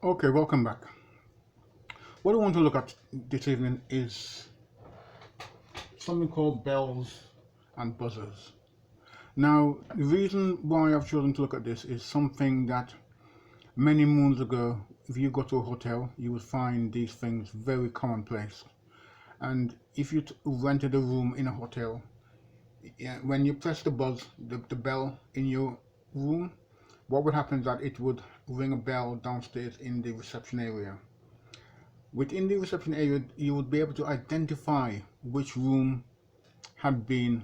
Okay, welcome back. What I want to look at this evening is something called bells and buzzers. Now, the reason why I've chosen to look at this is something that many moons ago, if you go to a hotel, you would find these things very commonplace. And if you rented a room in a hotel, when you press the bell in your room, what would happen is that it would ring a bell downstairs in the reception area. Within the reception area, you would be able to identify which room had been,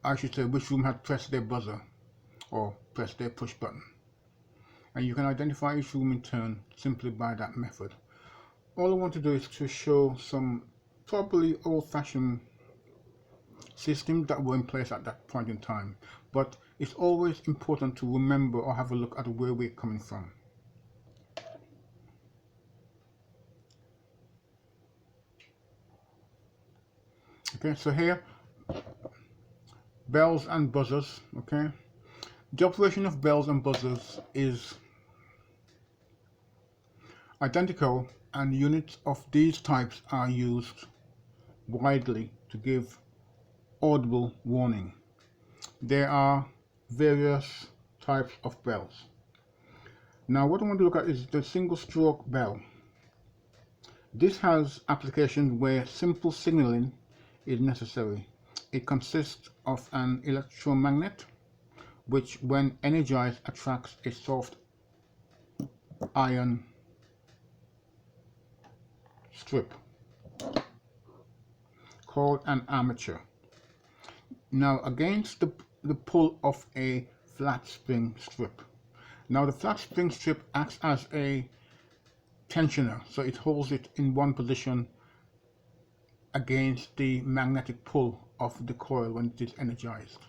I should say, which room had pressed their buzzer or pressed their push button. And you can identify each room in turn simply by that method. All I want to do is to show some probably old-fashioned systems that were in place at that point in time. But it's always important to remember or have a look at where we're coming from. Okay, so here, bells and buzzers, okay? The operation of bells and buzzers is identical, and units of these types are used widely to give audible warning. There are various types of bells. Now what I want to look at is the single stroke bell. This has applications where simple signaling is necessary. It consists of an electromagnet which, when energized, attracts a soft iron strip called an armature. Now against the pull of a flat spring strip. Now the flat spring strip acts as a tensioner, so it holds it in one position against the magnetic pull of the coil when it is energized.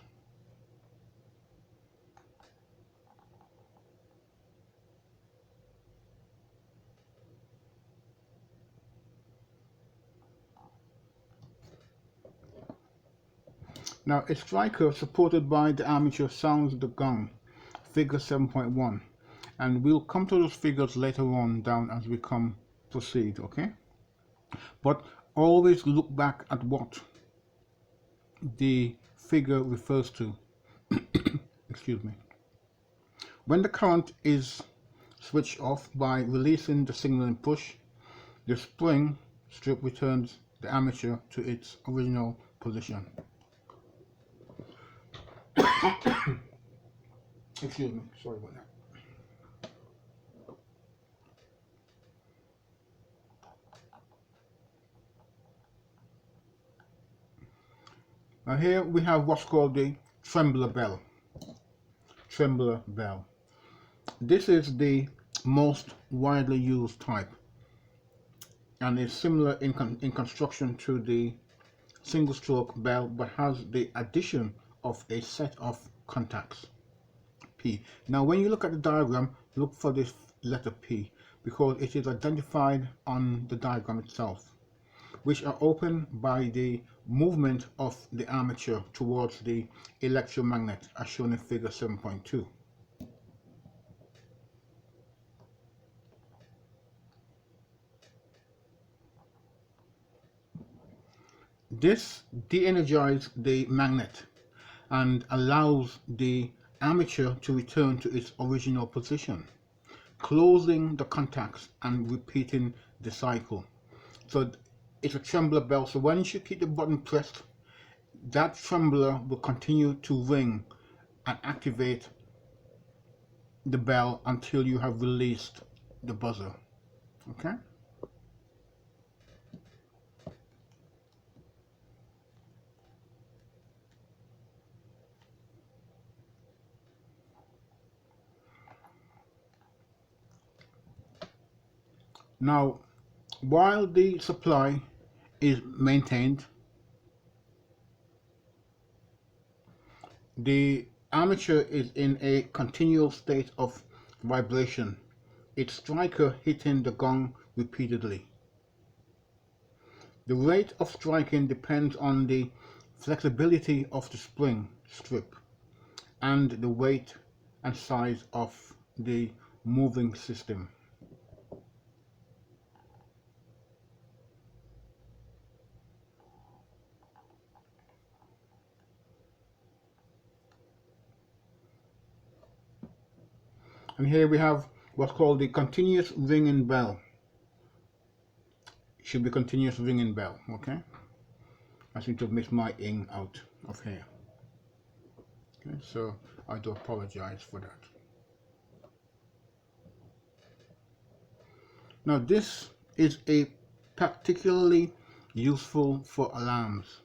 Now a striker supported by the armature sounds the gong, figure 7.1, and we'll come to those figures later on down as we proceed, okay? But always look back at what the figure refers to. Excuse me. When the current is switched off by releasing the signaling push, the spring strip returns the armature to its original position. Excuse me, sorry about that. Now here we have what's called the trembler bell. Trembler bell. This is the most widely used type and is similar in construction to the single stroke bell, but has the addition of a set of contacts, P. Now when you look at the diagram, look for this letter P because it is identified on the diagram itself, which are opened by the movement of the armature towards the electromagnet as shown in figure 7.2. This de-energizes the magnet and allows the armature to return to its original position, closing the contacts and repeating the cycle. So it's a trembler bell, so once you keep the button pressed, that trembler will continue to ring and activate the bell until you have released the buzzer, okay? Now, while the supply is maintained, the armature is in a continual state of vibration, its striker hitting the gong repeatedly. The rate of striking depends on the flexibility of the spring strip and the weight and size of the moving system. And here we have what's called the continuous ringing bell. It should be continuous ringing bell, okay? I seem to have missed my ing out of here. Okay, so I do apologize for that. Now this is a particularly useful for alarms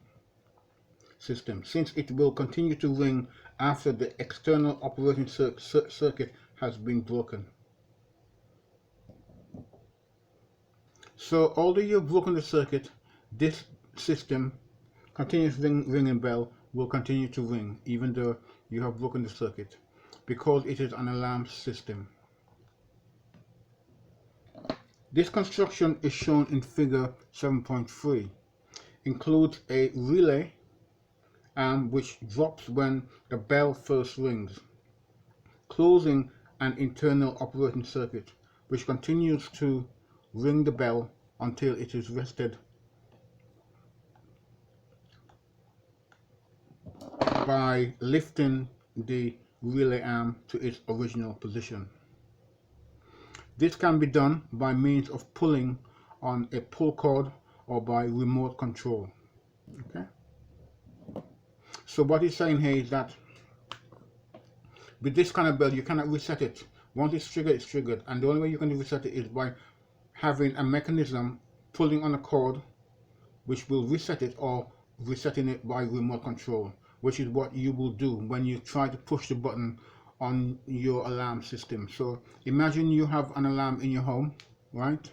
system, since it will continue to ring after the external operating circuit has been broken. So although you've broken the circuit, this system, continuous ringing bell, will continue to ring even though you have broken the circuit, because it is an alarm system. This construction is shown in figure 7.3. Includes a relay arm which drops when the bell first rings, closing an internal operating circuit which continues to ring the bell until it is rested by lifting the relay arm to its original position. This can be done by means of pulling on a pull cord or by remote control. Okay. So what he's saying here is that with this kind of bell, you cannot reset it. Once it's triggered, and the only way you can reset it is by having a mechanism pulling on a cord which will reset it, or resetting it by remote control, which is what you will do when you try to push the button on your alarm system. So imagine you have an alarm in your home, right?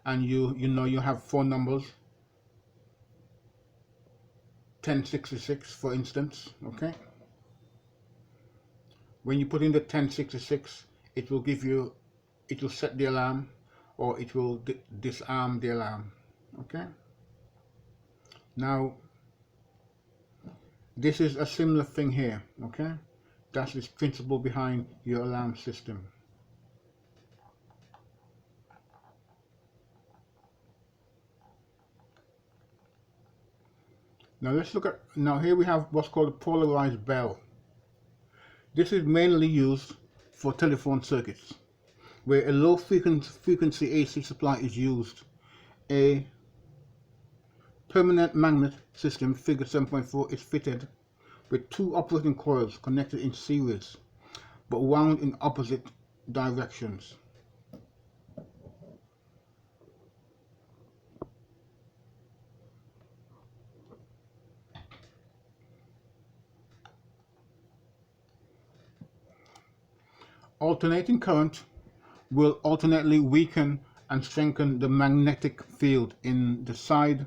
And you know you have phone numbers, 1066 for instance, okay? When you put in the 1066, it will set the alarm, or it will disarm the alarm, okay? Now this is a similar thing here, okay? That's the principle behind your alarm system. Now let's look at, now here we have what's called a polarized bell. This is mainly used for telephone circuits, where a low frequency AC supply is used. A permanent magnet system, figure 7.4, is fitted with two operating coils connected in series, but wound in opposite directions. Alternating current will alternately weaken and strengthen the magnetic field in the side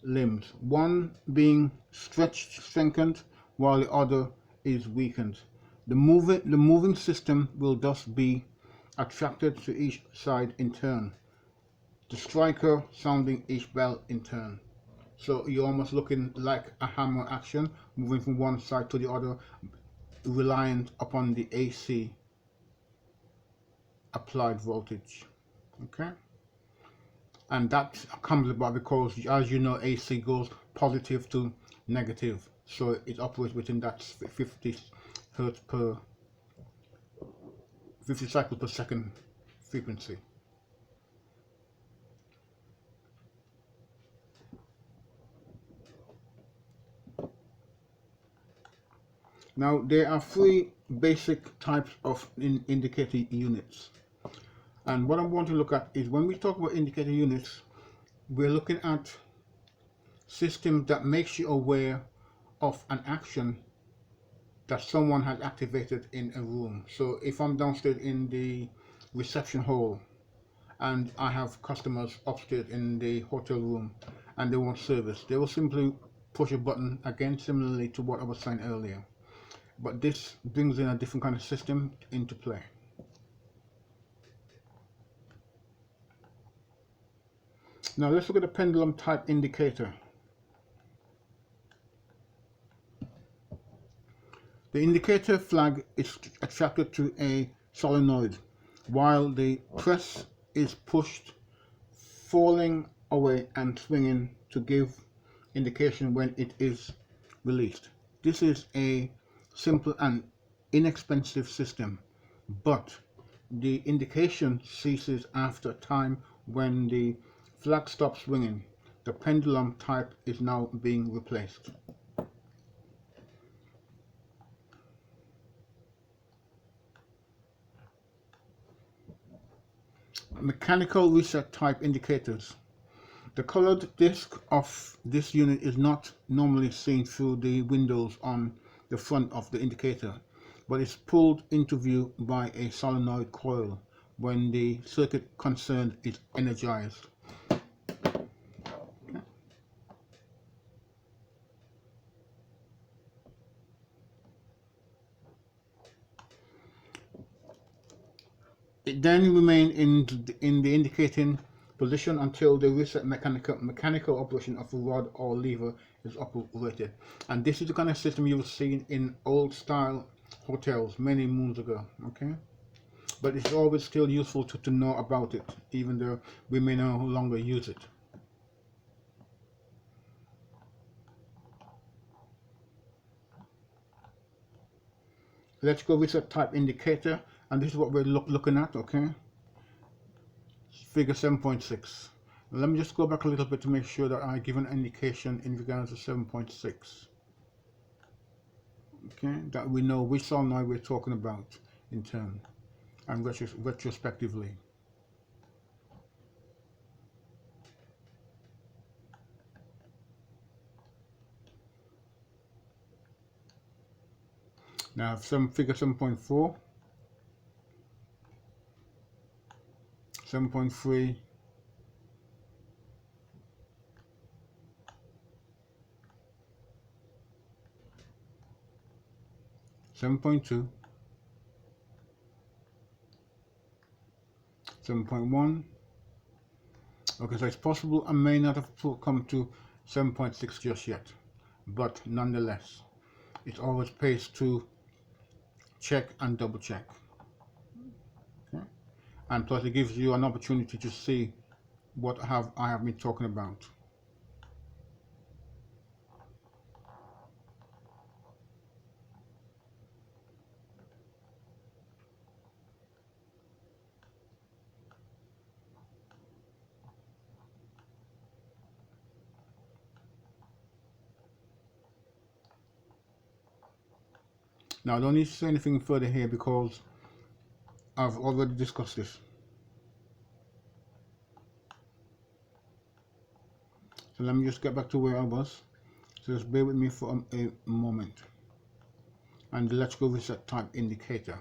limbs, one being strengthened while the other is weakened. The moving system will thus be attracted to each side in turn, the striker sounding each bell in turn. So you're almost looking like a hammer action, moving from one side to the other, reliant upon the AC applied voltage, okay? And that comes about because, as you know, AC goes positive to negative, so it operates within that 50 hertz per 50 cycles per second frequency. Now there are three basic types of indicator units, and what I want to look at is, when we talk about indicator units, we're looking at systems that makes you aware of an action that someone has activated in a room. So if I'm downstairs in the reception hall and I have customers upstairs in the hotel room and they want service, they will simply push a button, again similarly to what I was saying earlier, but this brings in a different kind of system into play. Now let's look at the pendulum type indicator. The indicator flag is attracted to a solenoid while the press is pushed, falling away and swinging to give indication when it is released. This is a simple and inexpensive system, but the indication ceases after time when the flag stops swinging. The pendulum type is now being replaced. Mechanical reset type indicators. The colored disc of this unit is not normally seen through the windows on the front of the indicator, but is pulled into view by a solenoid coil when the circuit concerned is energized. It then remains in the indicating position until the reset mechanical operation of a rod or lever is operated. And this is the kind of system you have seen in old style hotels many moons ago. Okay, but it's always still useful to know about it, even though we may no longer use it. Let's go reset type indicator, and this is what we're looking at. Okay, figure 7.6. Let me just go back a little bit to make sure that I give an indication in regards to 7.6. Okay, that we know which solenoid we're talking about in turn and retrospectively. Now figure 7.4, 7.3, 7.2, 7.1. Okay, so it's possible I may not have come to 7.6 just yet, but nonetheless, it always pays to check and double check. Okay? And plus it gives you an opportunity to see what I have been talking about. Now I don't need to say anything further here because I've already discussed this. So let me just get back to where I was. So just bear with me for a moment. And let's go reset type indicator.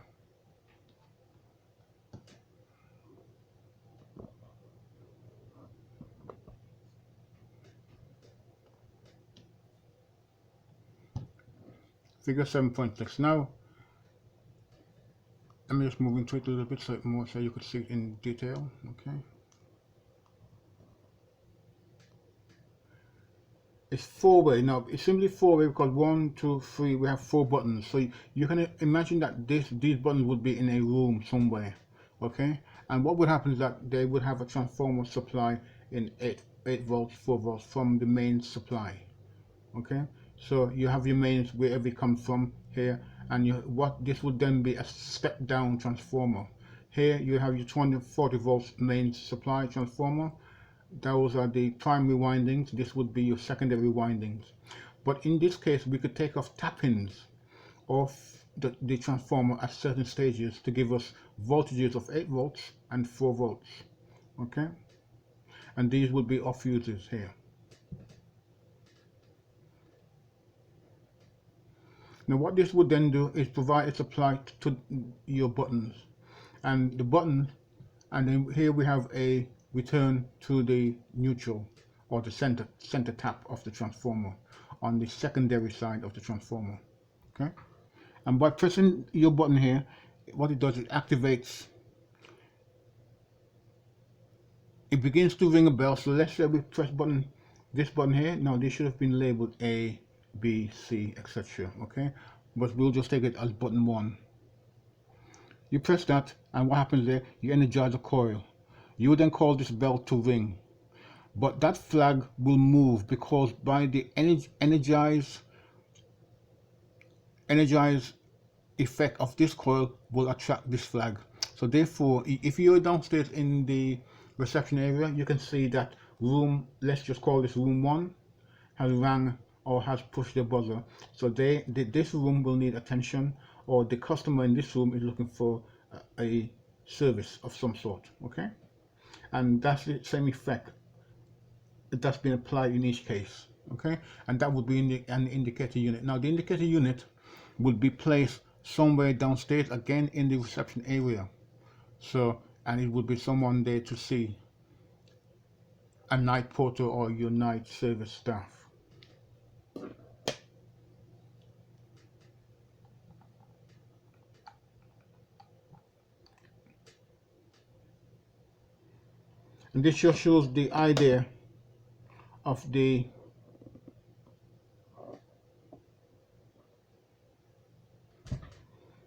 Figure 7.6. Now let me just move into it a little bit so you could see it in detail. Okay. It's four-way. Now it's simply four-way because 1, 2, 3. We have 4 buttons. So you can imagine that these buttons would be in a room somewhere. Okay. And what would happen is that they would have a transformer supply in 8 volts, 4 volts from the main supply. Okay. So you have your mains wherever it comes from here, and this would then be a step down transformer. Here you have your 240 volts main supply transformer. Those are the primary windings. This would be your secondary windings. But in this case we could take off tap-ins of the transformer at certain stages to give us voltages of 8 volts and 4 volts. Okay, and these would be off fuses here. Now what this would then do is provide a supply to your buttons, and the button, and then here we have a return to the neutral or the center tap of the transformer on the secondary side of the transformer. Okay, and by pressing your button here, what it does, it activates, it begins to ring a bell. So let's say we press this button here. Now this should have been labeled A, B, C, etc. Okay, but we'll just take it as button 1. You press that, and what happens there? You energize the coil. You then call this bell to ring. But that flag will move because by the energize effect of this coil will attract this flag. So therefore, if you're downstairs in the reception area, you can see that room, let's just call this room 1, has rang or has pushed the buzzer. So this room will need attention, or the customer in this room is looking for a service of some sort, okay? And that's the same effect that's been applied in each case, okay? And that would be in an indicator unit. Now the indicator unit would be placed somewhere downstairs, again in the reception area. So, and it would be someone there to see, a night porter or your night service staff. And this just shows the idea of the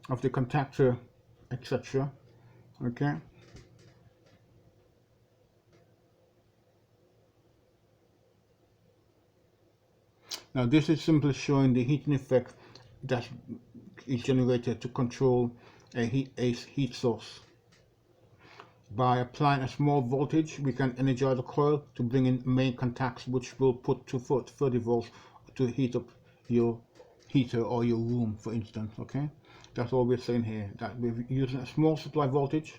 contactor, etc. Okay. Now this is simply showing the heating effect that is generated to control a heat source. By applying a small voltage, we can energize the coil to bring in main contacts, which will put to 30 volts to heat up your heater or your room, for instance. Okay, that's all we're saying here, that we're using a small supply voltage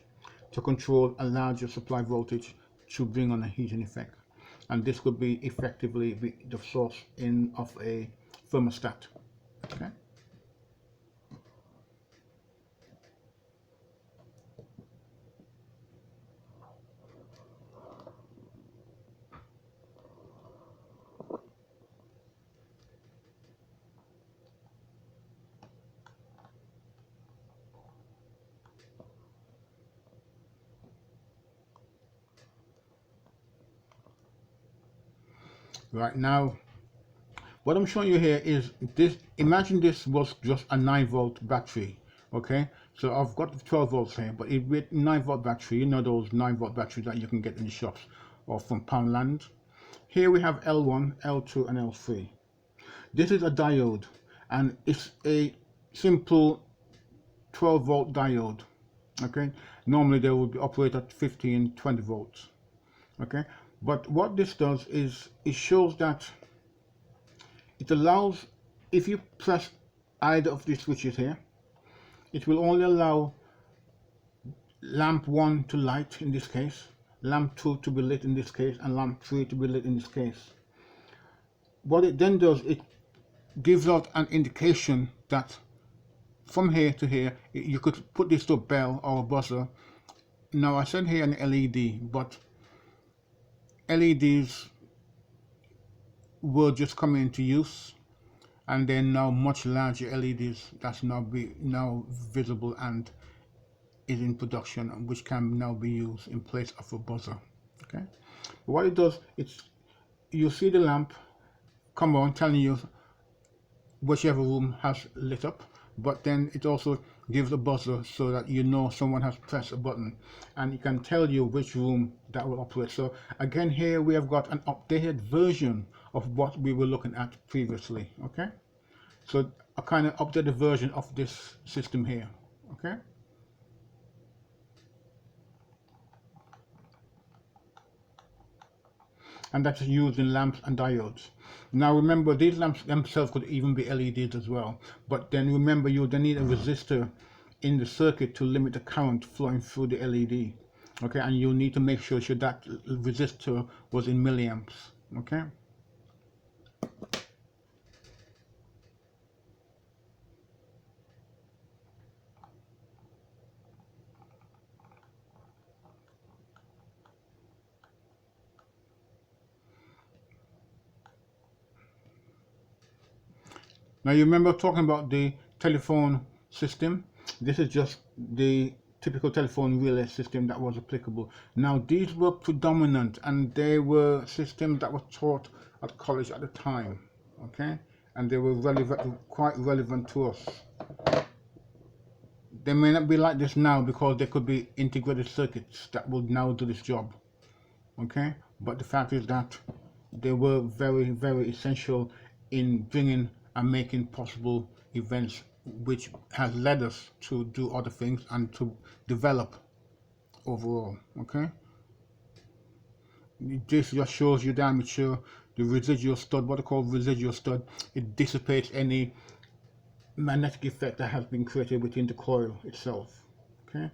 to control a larger supply voltage to bring on a heating effect. And this could be effectively the source of a thermostat. Okay. Right now, what I'm showing you here is this. Imagine this was just a 9-volt battery. Okay, so I've got 12 volts here, but with 9-volt battery, you know those 9-volt batteries that you can get in the shops or from Poundland. Here we have L1, L2, and L3. This is a diode, and it's a simple 12-volt diode. Okay, normally they would operate at 15, 20 volts. Okay, but what this does is it shows that it allows, if you press either of these switches here, it will only allow lamp 1 to light in this case, lamp 2 to be lit in this case, and lamp 3 to be lit in this case. What it then does, it gives out an indication that from here to here, you could put this to a bell or a buzzer. Now I said here an LED, but LEDs will just come into use, and then now much larger LEDs that's now visible and is in production, which can now be used in place of a buzzer. Okay, what it does, you see the lamp come on telling you whichever room has lit up, but then it also gives a buzzer so that you know someone has pressed a button, and it can tell you which room that will operate. So again, here we have got an updated version of what we were looking at previously. Okay, so a kind of updated version of this system here. Okay, and that's used in lamps and diodes. Now remember, these lamps themselves could even be LEDs as well, but then remember, you then need a resistor in the circuit to limit the current flowing through the LED. Okay, and you need to make sure that resistor was in milliamps. Okay. Now you remember talking about the telephone system. This is just the typical telephone relay system that was applicable. Now these were predominant, and they were systems that were taught at college at the time. Okay, and they were relevant, quite relevant to us. they may not be like this now because there could be integrated circuits that would now do this job. Okay, but the fact is that they were very, very essential in bringing and making possible events, which has led us to do other things and to develop overall. Okay, this just shows you the armature, the residual stud, what they call residual stud. It dissipates any magnetic effect that has been created within the coil itself. Okay,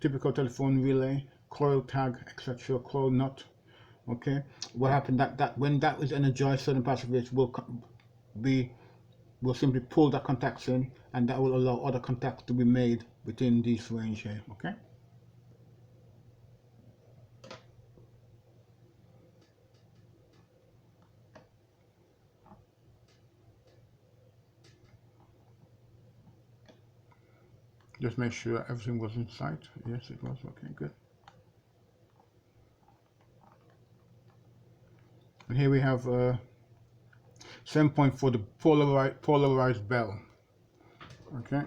typical telephone relay, coil tag, etc., coil nut. Okay, what happened that when that is energized, certain parts of it will simply pull that contacts in, and that will allow other contacts to be made within this range here. Okay. Just make sure everything was in sight. Yes, it was. Okay, good. And here we have 7.4, the polarized bell. Okay.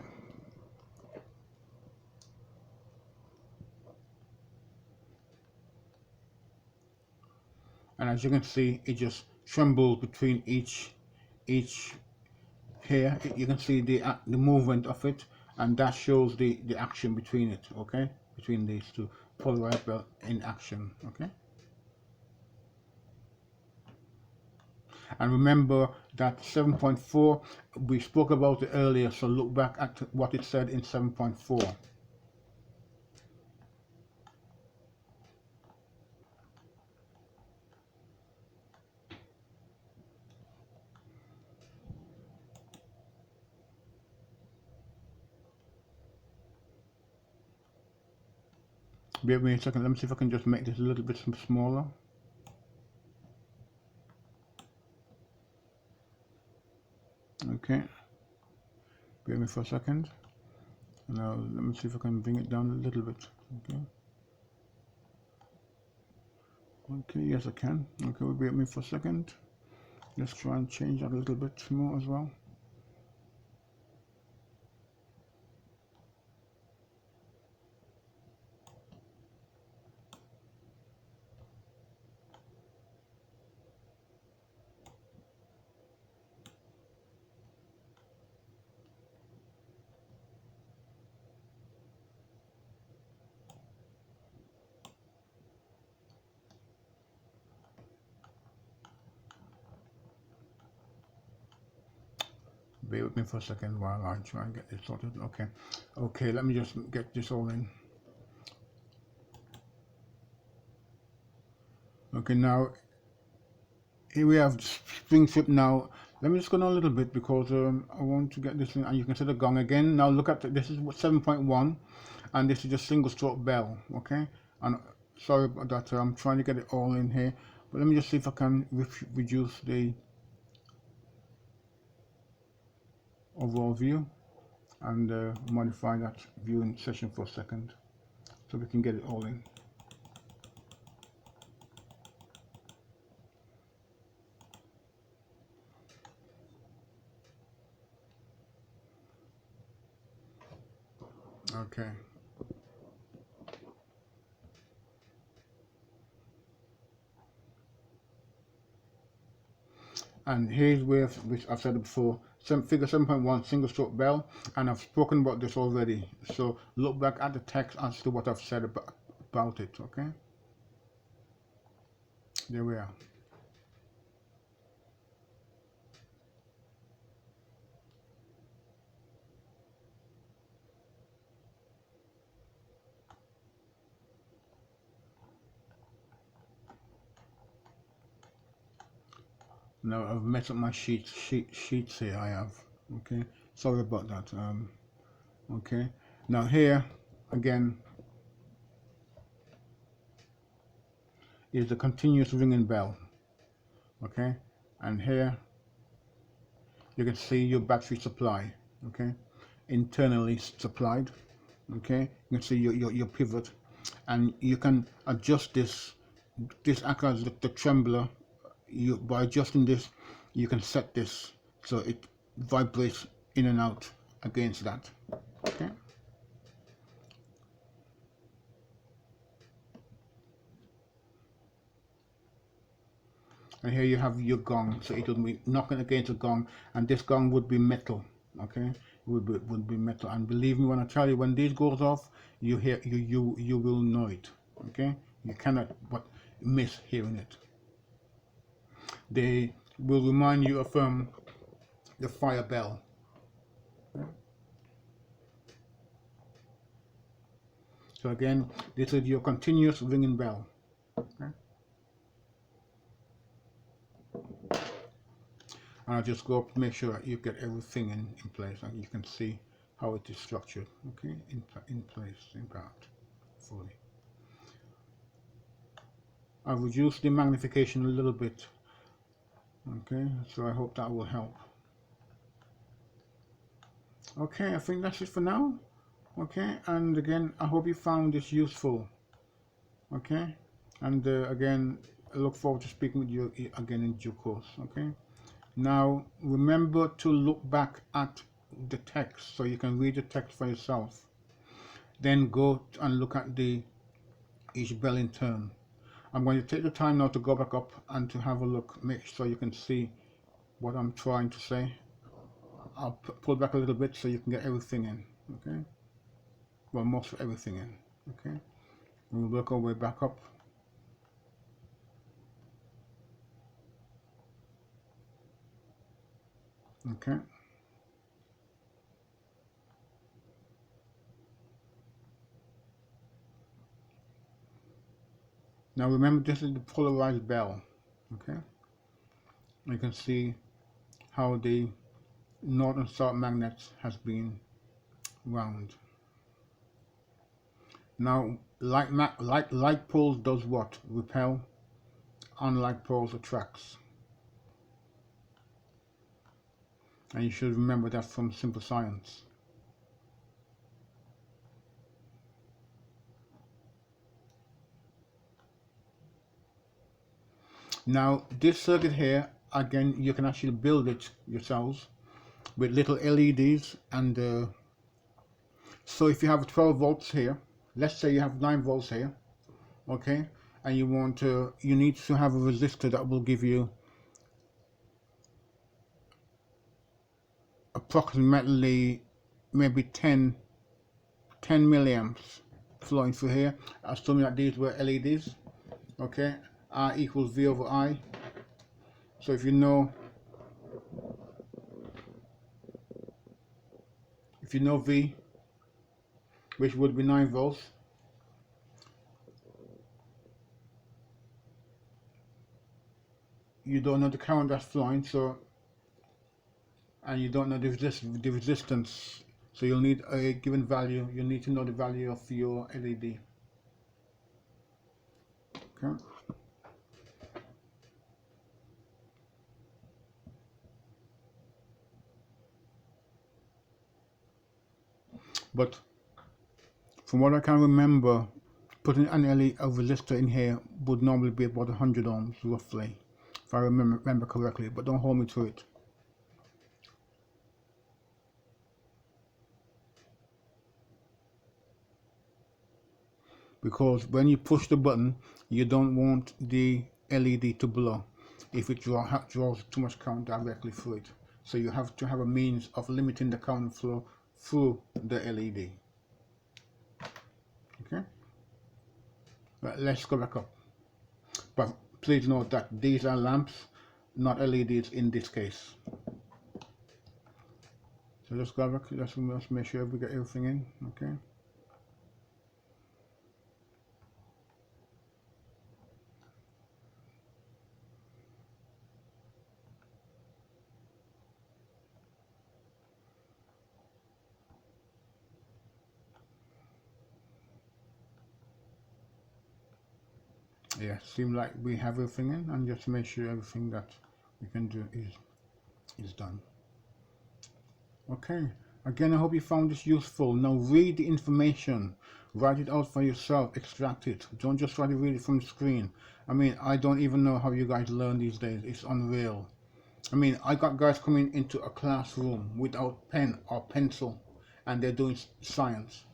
And as you can see, it just trembles between each here. You can see the movement of it, and that shows the action between it. Okay, between these two, polarized bell in action. Okay. And remember that 7.4, we spoke about it earlier, so look back at what it said in 7.4. Bear with me a second, let me see if I can just make this a little bit smaller. Okay, bear with me for a second. Now let me see if I can bring it down a little bit. Okay. Okay, yes I can. Okay, bear with me for a second. Let's try and change that a little bit more as well. Bear with me for a second while I try and get this sorted. Okay, okay, let me just get this all in. Okay, now here we have spring flip. Now let me just go down a little bit because I want to get this in, and you can see the gong again. Now look at this is 7.1, and this is just single stroke bell. Okay, and sorry about that, I'm trying to get it all in here, but let me just see if I can reduce the overall view and modify that viewing session for a second so we can get it all in. Okay. And here's where, which I've said it before, figure 7.1 single stroke bell, and I've spoken about this already. So look back at the text as to what I've said about it, okay? There we are. Now I've messed up my sheets here, I have, okay? Sorry about that, okay? Now here, again, is the continuous ringing bell, okay? And here, you can see your battery supply, okay? Internally supplied, okay? You can see your pivot, and you can adjust this acts as the trembler. By adjusting this, you can set this so it vibrates in and out against that, okay? and here you have your gong, so it will be knocking against the gong, and this gong would be metal. Okay, it would be metal, and believe me when I tell you, when this goes off, you hear you will know it. Okay, you cannot but miss hearing it. They will remind you of the fire bell. So again, this is your continuous ringing bell. Okay? And I'll just go up to make sure that you get everything in place, and you can see how it is structured. Okay, in place, in part, fully. I've reduced the magnification a little bit. Okay, so I hope that will help. Okay, I think that's it for now. Okay, and again, I hope you found this useful. Okay, and again, I look forward to speaking with you again in due course. Okay, now remember to look back at the text so you can read the text for yourself. Then go and look at each bell in turn. I'm going to take the time now to go back up and to have a look, make sure you can see what I'm trying to say. I'll pull back a little bit so you can get everything in. Okay, well, most of everything in. Okay, we'll work our way back up. Okay, now remember, this is the polarized bell. Okay, you can see how the north and south magnets has been wound. Now, like poles does what? Repel. Unlike poles attracts. And you should remember that from simple science. Now, this circuit here, again, you can actually build it yourselves with little LEDs, and so if you have 12 volts here, let's say you have 9 volts here, okay, and you need to have a resistor that will give you approximately maybe 10 milliamps flowing through here, assuming that these were LEDs. Okay, R equals V over I. So if you know V, which would be 9 volts, you don't know the current that's flowing, so, and you don't know the resistance, so you'll need a given value. You need to know the value of your LED. Okay. But from what I can remember, putting an LED, a resistor in here would normally be about 100 ohms roughly, if I remember correctly, but don't hold me to it. Because when you push the button, you don't want the LED to blow if it draws too much current directly through it. So you have to have a means of limiting the current flow through the LED. Okay, but let's go back up. But please note that these are lamps, not LEDs in this case. So let's go back. Let's make sure we get everything in. Okay. Yeah, seems like we have everything in, and just make sure everything that we can do is done. Okay, again, I hope you found this useful. Now read the information, write it out for yourself, extract it. Don't just try to read it from the screen. I mean, I don't even know how you guys learn these days. It's unreal. I mean, I got guys coming into a classroom without pen or pencil, and they're doing science.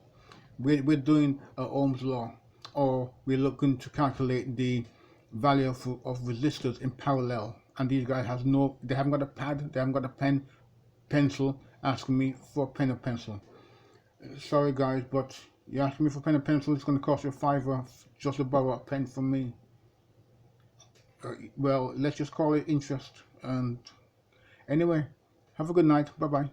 We're doing Ohm's law, or we're looking to calculate the value of resistors in parallel, and these guys they haven't got a pad, they haven't got a pencil, asking me for a pen or pencil. Sorry guys, but you're asking me for pen and pencil, it's going to cost you $5 just to borrow a pen from me. Well, let's just call it interest. And anyway, have a good night. Bye bye.